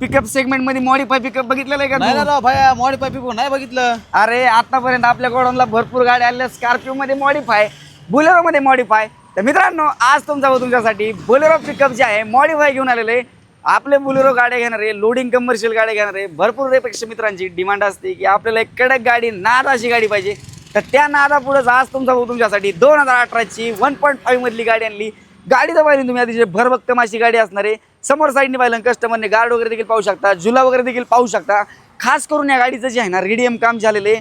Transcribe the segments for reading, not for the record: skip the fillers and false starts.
Pickup segment मध्ये modify pickup बघितलेलं आहे का नाही तू? ना राव भाया, मॉडिफाय पिकअप नाही बघितलं. अरे आतापर्यंत आपल्या गोडाऊनला भरपूर गाड्या आल्या, स्कॉर्पिओ मध्ये मॉडिफाय, बोलेरो मध्ये मॉडिफाय. तर मित्रांनो आज तुमच्यासाठी बोलेरो पिकअप जे आहे मॉडिफाय घेऊन आलेले. आपले बोलेरो गाड्या घेणारे, लोडिंग कमर्शियल गाड्या घेणारे भरपूर पेक्षा मित्रांची डिमांड असते की आपल्याला एक कडक गाडी, नाद अशी गाडी पाहिजे. तर त्या नादापुढेच आज तुमच्यासाठी 2018ची 1.5 मधली गाडी आणली. गाडी तर पाहिली तुम्ही अतिशय भरभक्कम अशी गाडी असणार आहे. समोर साईडने पाहिलं कस्टमरने गार्ड वगैरे देखील पाहू शकता, झुला वगैरे देखील पाहू शकता. खास करून या गाडीचं जे आहे ना रेडियम काम झालेले.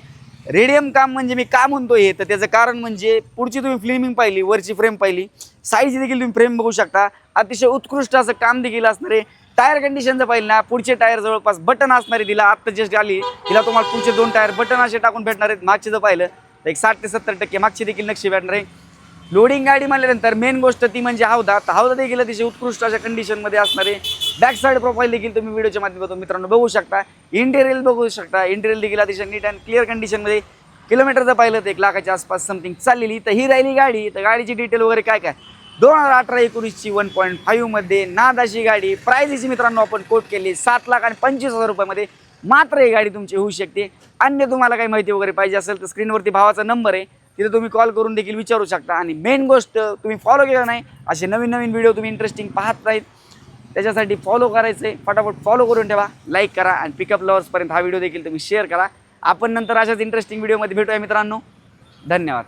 रेडियम काम म्हणजे मी का म्हणतोय तर त्याचं कारण म्हणजे पुढची तुम्ही फ्लेमिंग पाहिली, वरची फ्रेम पाहिली, साईज देखील तुम्ही फ्रेम बघू शकता. अतिशय उत्कृष्ट असं काम देखील असणार आहे. टायर कंडिशनचं पाहिलं ना, पुढचे टायर जवळपास बटन असणारे. तिला आत्ता जस्ट आली, तिला तुम्हाला पुढचे 2 टायर बटन असे टाकून भेटणार आहेत. मागचे जर पाहिलं तर एक 60 ते 70% मागची देखील नक्षी भेटणार आहे. लोडिंग गाडी म्हणल्यानंतर मेन गोष्ट ती म्हणजे हौदा. तर हौदा देखील अतिशय उत्कृष्ट अशा कंडिशनमध्ये असणार आहे. बॅक साईड प्रोफाईल देखील तुम्ही व्हिडिओच्या माध्यमातून मित्रांनो बघू शकता. इंटेरियल बघू शकता. इंटेरियल देखील अतिशय नीट अँड क्लिअर कंडिशनमध्ये. किलोमीटरचं पाहिलं तर 1 लाखाच्या आसपास समथिंग चाललेली. तर ही राहिली गाडी. तर गाडीची डिटेल वगैरे काय 2018-19ची 1.5 मध्ये नाद अशी गाडी. प्राइस मित्रांनो आपण कोट केली 7,25,000 रुपयामध्ये. मात्र ही गाडी तुमची होऊ शकते. अन्य तुम्हाला काही माहिती वगैरे पाहिजे असेल तर स्क्रीनवरती भावाचा नंबर आहे, तिथे तुम्ही कॉल करून देखील विचारू शकता. आणि मेन गोष्ट तुम्ही फॉलो केला नाही, असे नवीन व्हिडिओ तुम्ही इंटरेस्टिंग पाहत नाहीत, त्याच्यासाठी फॉलो करायचं आहे. फटाफट फॉलो करून ठेवा, लाईक करा आणि पिकअप लवर्सपर्यंत हा व्हिडिओ देखील तुम्ही शेअर करा. आपण नंतर अशाच इंटरेस्टिंग व्हिडिओमध्ये भेटूया मित्रांनो. धन्यवाद.